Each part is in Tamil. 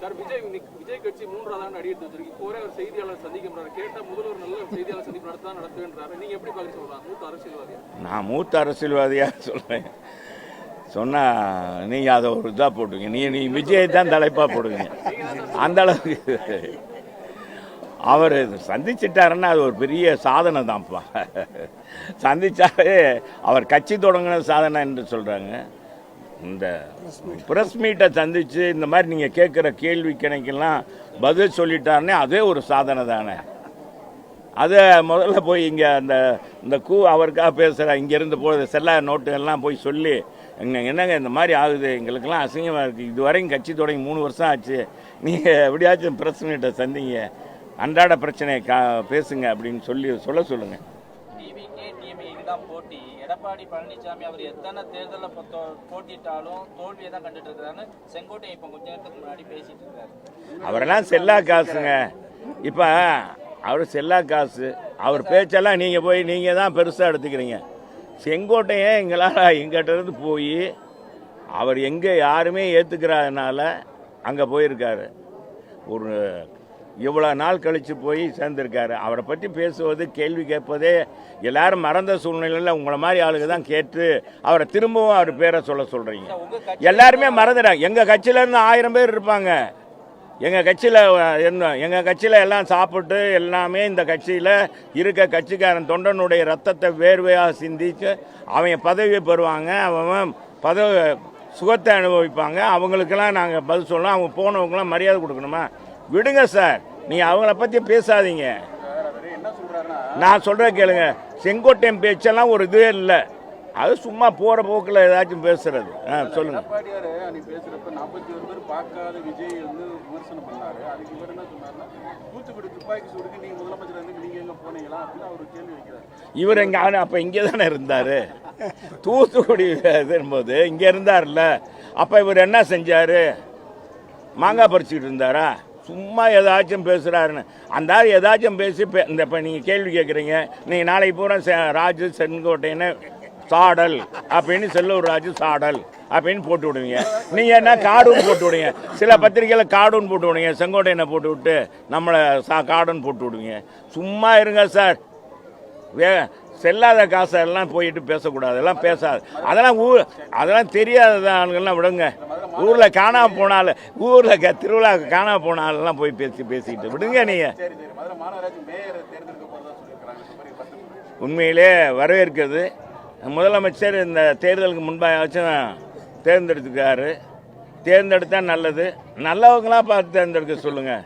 சார் விஜய் கட்சி 3வது ஆண்டு அடியெடுத்து வச்சிருக்கு. இப்போ ஒரு செய்தியாளர் சந்திக்கிறாரு. கேட்டா முதல்வர் நல்ல செய்தியாளர் சந்திப்பு நடத்துவேன்றாரு. நீங்க எப்படி பாக்க சொல்றாங்க? மூத்த அரசியல்வாதியா? நான் மூத்த அரசியல்வாதியா சொல்றேன். சொன்னா நீங்க அதை ஒரு இதா போட்டுங்க. நீ விஜய் தான் தலைப்பா போடுவீங்க. அந்த அளவுக்கு அவர் சந்திச்சிட்டாருன்னா அது ஒரு பெரிய சாதனை தான்ப்பா. சந்திச்சாலே அவர் கட்சி தொடங்கின சாதனை என்று சொல்றாங்க. இந்த பிரஸ் மீட்டை சந்திச்சு இந்த மாதிரி நீங்கள் கேட்குற கேள்வி கணக்கெல்லாம் பதில் சொல்லிட்டாருன்னே அதே ஒரு சாதனை தானே. அதை முதல்ல போய் இங்கே இந்த அவருக்காக பேசுகிற இங்கேருந்து போகிற செல்லா நோட்டு எல்லாம் போய் சொல்லி என்னங்க இந்த மாதிரி ஆகுது, எங்களுக்கெல்லாம் அசிங்கமாக இருக்குது, இது வரைக்கும் கட்சி தொடங்கி 3 வருஷம் ஆச்சு, நீங்கள் எப்படியாச்சும் பிரஸ் மீட்டை சந்திங்க, அன்றாட பிரச்சனையை பேசுங்க அப்படின்னு சொல்ல சொல்லுங்கள். போட்டி எடப்பாடி பழனிசாமி அவர் எத்தனை தேர்தலில் போட்டிட்டாலும் தோல்வியை தான் கண்டுட்டு இருக்கிறாரு. செங்கோட்டை இப்போ கொஞ்ச நேரத்துக்கு முன்னாடி பேசிட்டு இருக்காரு. அவரெல்லாம் செல்லா காசுங்க. இப்போ அவர் செல்லா காசு, அவர் பேச்செல்லாம் நீங்கள் தான் பெருசாக எடுத்துக்கிறீங்க. செங்கோட்டையே எங்கிட்ட இருந்து போய் அவர் எங்கே யாருமே ஏற்றுக்கிறாதனால அங்கே போயிருக்காரு. ஒரு இவ்வளோ நாள் கழித்து போய் சேர்ந்துருக்காரு. அவரை பற்றி பேசுவது கேள்வி கேட்பதே எல்லாரும் மறந்த சூழ்நிலையில் உங்களை மாதிரி ஆளுங்க தான் கேட்டு அவரை திரும்பவும் அவர் பேரை சொல்கிறீங்க. எல்லாருமே மறந்துடாங்க. எங்கள் கட்சியிலேருந்து 1000 பேர் இருப்பாங்க. எங்கள் கட்சியில் எல்லாம் சாப்பிட்டு எல்லாமே இந்த கட்சியில் இருக்க கட்சிக்காரன் தொண்டனுடைய ரத்தத்தை வேர்வையாக சிந்திச்சு அவன் பதவியை பெறுவாங்க. அவன் சுகத்தை அனுபவிப்பாங்க. அவங்களுக்கெல்லாம் நாங்கள் பதில் சொல்லணும். அவங்க போனவங்களாம் மரியாதை கொடுக்கணுமா? விடுங்க சார், நீங்கள் அவங்கள பற்றி பேசாதீங்க. நான் சொல்கிற கேளுங்க, செங்கோட்டையன் பேச்செல்லாம் ஒரு இதுவே இல்லை. அது சும்மா போகிற போக்கில் ஏதாச்சும் பேசுறது. சொல்லுங்க. இவர் எங்க அப்ப இங்கே தானே இருந்தாரு. தூத்துக்குடி போது இங்கே இருந்தார்ல. அப்ப இவர் என்ன செஞ்சாரு? மாங்காய் பறிச்சுக்கிட்டு இருந்தாரா? சும்மா ஏதாச்சும் பேசுகிறாருன்னு அந்த ஏதாச்சும் பேசி இப்போ நீங்கள் கேள்வி கேட்குறீங்க. நீங்கள் நாளைக்கு பூரா ராஜு செங்கோட்டைன்னு சாடல் அப்படின்னு செல்லூர் ராஜு சாடல் அப்படின்னு போட்டு விடுவீங்க. நீங்கள் என்ன கார்டூன் போட்டு விடுவீங்க. சில பத்திரிகையில் கார்டூன் போட்டு விடுவீங்க. செங்கோட்டையனை போட்டு விட்டு நம்மளை கார்டூன் போட்டு விடுவீங்க. சும்மா இருங்க சார். செல்லாத காசெல்லாம் போயிட்டு பேசக்கூடாது. எல்லாம் பேசாது. அதெல்லாம் தெரியாத ஆளுங்கள்லாம் விடுங்க. ஊரில் காணாமல் போனாலும் திருவிழா காணாமல் போனாலெல்லாம் போய் பேசிக்கிட்டு விடுங்க. நீங்கள் உண்மையிலே வரவேற்கிறது. முதலமைச்சர் இந்த தேர்தலுக்கு முன்பாச்சும் தேர்ந்தெடுத்துக்காரு. தேர்ந்தெடுத்தா நல்லது. நல்லவங்களாம் பார்த்து தேர்ந்தெடுக்க சொல்லுங்கள்.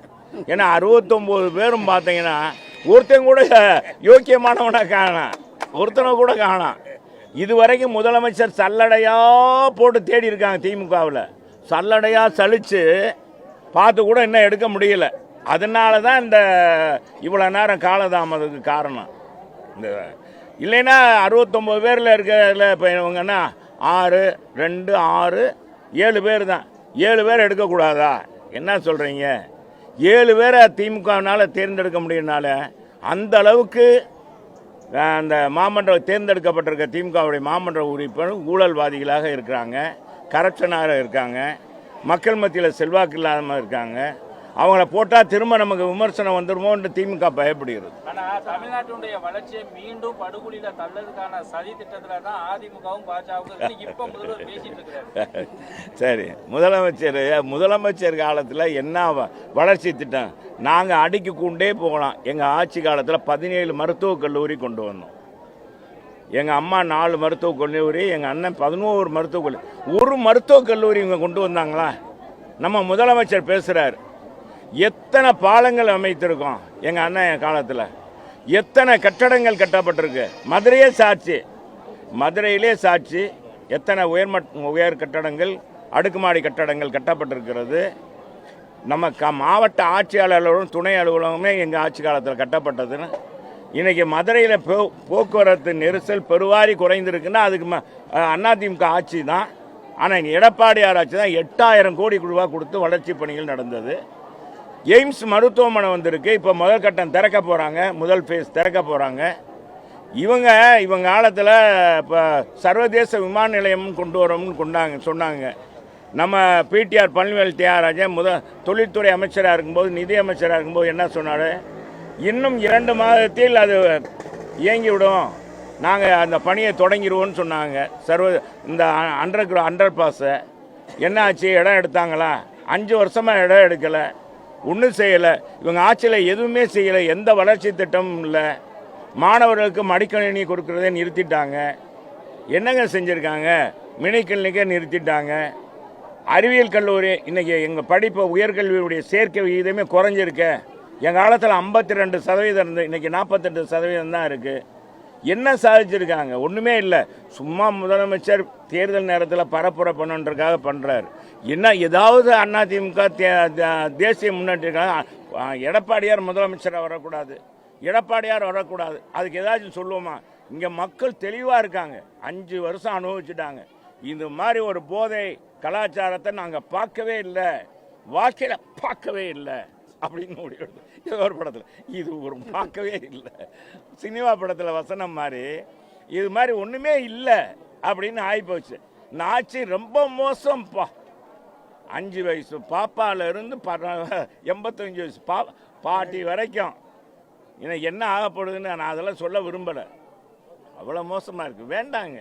ஏன்னா 69 பேரும் பார்த்தீங்கன்னா ஒருத்தன் கூட யோக்கியமானவனாக காணாம். ஒருத்தனை கூட காணாம். இதுவரைக்கும் முதலமைச்சர் சல்லடையாக போட்டு தேடி இருக்காங்க. திமுகவில் சல்லடையாக சலித்து பார்த்து கூட இன்னும் எடுக்க முடியல. அதனால தான் இந்த இவ்வளோ நேரம் காலதாமதத்துக்கு காரணம். இந்த இல்லைன்னா 69 பேரில் இருக்கிறதுல இப்போ இவங்கன்னா 6, 2, 6, 7 பேர் தான். 7 பேர் எடுக்கக்கூடாதா? என்ன சொல்கிறீங்க? 7 பேரை திமுகவினால் தேர்ந்தெடுக்க முடியும்னால அந்த அளவுக்கு அந்த மாமன்றம் தேர்ந்தெடுக்கப்பட்டிருக்க திமுகவுடைய மாமன்ற உறுப்பினர் ஊழல்வாதிகளாக இருக்கிறாங்க, கரப்ஷனாக இருக்காங்க, மக்கள் மத்தியில் செல்வாக்கு இல்லாமல் இருக்காங்க. அவங்கள போட்டால் திரும்ப நமக்கு விமர்சனம் வந்துடுமோன்னு திமுக பயப்படுகிறது. ஆனால் தமிழ்நாட்டுடைய வளர்ச்சியை மீண்டும் படுகொலியில் தள்ளதுக்கான சதி திட்டத்தில் தான் அதிமுகவும் பாஜகவும் இப்போ முதல்வர் பேசிட்டு இருக்கிறாரு. சரி, முதலமைச்சர் காலத்தில் என்ன வளர்ச்சி திட்டம்? நாங்கள் அடிக்கு கொண்டே போகலாம். எங்கள் ஆட்சி காலத்தில் 17 மருத்துவக் கல்லூரி கொண்டு வந்தோம். எங்கள் அம்மா 4 மருத்துவக் கல்லூரி, எங்கள் அண்ணன் 11 மருத்துவக் கல்லூரி. ஒரு மருத்துவக் கல்லூரி இவங்க கொண்டு வந்தாங்களா? நம்ம முதலமைச்சர் பேசுகிறார். எத்தனை பாலங்கள் அமைத்திருக்கோம் எங்கள் அண்ணன் காலத்தில். எத்தனை கட்டடங்கள் கட்டப்பட்டிருக்கு. மதுரையிலே சாட்சி. எத்தனை உயர் கட்டடங்கள், அடுக்குமாடி கட்டடங்கள் கட்டப்பட்டிருக்கிறது. நம்ம மாவட்ட ஆட்சியாளர்களும் துணை அலுவலகமே எங்கள் ஆட்சி காலத்தில் கட்டப்பட்டதுன்னு. இன்றைக்கி மதுரையில் போக்குவரத்து நெரிசல் பெருவாரி குறைந்திருக்குன்னா அதுக்கு அதிமுக ஆட்சி தான். ஆனால் இங்கே எடப்பாடியார் ஆட்சி தான் 8000 கோடி ரூபா கொடுத்து வளர்ச்சி பணிகள் நடந்தது. எய்ம்ஸ் மருத்துவமனை வந்திருக்கு. இப்போ முதல் கட்டம் திறக்க போகிறாங்க. முதல் ஃபேஸ் திறக்க போகிறாங்க. இவங்க காலத்தில் இப்போ சர்வதேச விமான நிலையம் கொண்டு வரோம்னு சொன்னாங்க. நம்ம பிடிஆர் பழனிவேல் தியாகராஜன் தொழில்துறை அமைச்சராக இருக்கும்போது, நிதி அமைச்சராக இருக்கும்போது என்ன சொன்னார், இன்னும் 2 மாதத்தில் அது இயங்கிவிடும், நாங்கள் அந்த பணியை தொடங்கிடுவோம்னு சொன்னாங்க. இந்த அண்டர் பாஸை என்ன ஆச்சு, இடம் எடுத்தாங்களா? 5 வருஷமாக இடம் எடுக்கலை, ஒன்றும் செய்யலை. இவங்க ஆட்சியில் எதுவுமே செய்யலை, எந்த வளர்ச்சி திட்டமும் இல்லை. மாணவர்களுக்கு மடிக்கணினி கொடுக்குறதே நிறுத்திட்டாங்க. என்னங்க செஞ்சுருக்காங்க? மினி கிளினிக்கை நிறுத்திட்டாங்க. அறிவியல் கல்லூரி இன்றைக்கி எங்கள் படிப்பு உயர்கல்வியுடைய சேர்க்கை விகிதமே குறைஞ்சிருக்க. எங்கள் காலத்தில் 52% இருந்து இன்றைக்கி 48% தான் இருக்குது. என்ன சாதிச்சிருக்காங்க? ஒன்றுமே இல்லை. சும்மா முதலமைச்சர் தேர்தல் நேரத்தில் பரப்புரை பண்ணுன்றதுக்காக பண்ணுறாரு. என்ன ஏதாவது அதிமுக தேசிய முன்னேற்றக்காக எடப்பாடியார் முதலமைச்சராக வரக்கூடாது, எடப்பாடியார் வரக்கூடாது, அதுக்கு ஏதாச்சும் சொல்லுவோமா? இங்கே மக்கள் தெளிவாக இருக்காங்க. 5 வருஷம் அனுபவிச்சுட்டாங்க. இந்த மாதிரி ஒரு போதை கலாச்சாரத்தை நாங்கள் பார்க்கவே இல்லை, வாழ்க்கையில் பார்க்கவே இல்லை அப்படின்னு முடிவெடுத்து ஏதோ ஒரு படத்தில் இது ஒரு பார்க்கவே இல்லை, சினிமா படத்தில் வசனம் மாதிரி இது மாதிரி ஒன்றுமே இல்லை அப்படின்னு ஆகிப்போச்சு. இந்த ஆட்சி ரொம்ப மோசம்ப்பா. 5 வயசு பாப்பாவிலேருந்து 85 வயசு பாட்டி வரைக்கும் எனக்கு என்ன ஆகப்படுதுன்னு நான் அதெல்லாம் சொல்ல விரும்பலை. அவ்வளோ மோசமாக இருக்குது. வேண்டாங்க.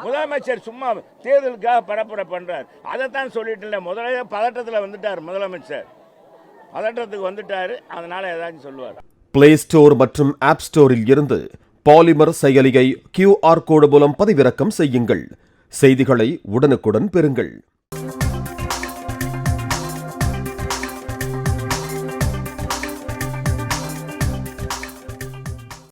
முதலமைச்சர் சும்மா தேர்தலுக்காக பரப்புரை பண்ணுறார். அதைத்தான் சொல்லிட்டு இல்லை, முதல்ல பதட்டத்தில் வந்துட்டார் முதலமைச்சர், பதட்டத்துக்கு வந்துட்டார், அதனால் ஏதாச்சும் சொல்லுவார். பிளே ஸ்டோர் மற்றும் ஆப் ஸ்டோரில் இருந்து பாலிமர் செயலியை QR கோடு மூலம் பதிவிறக்கம் செய்யுங்கள். செய்திகளை உடனுக்குடன் பெறுங்கள்.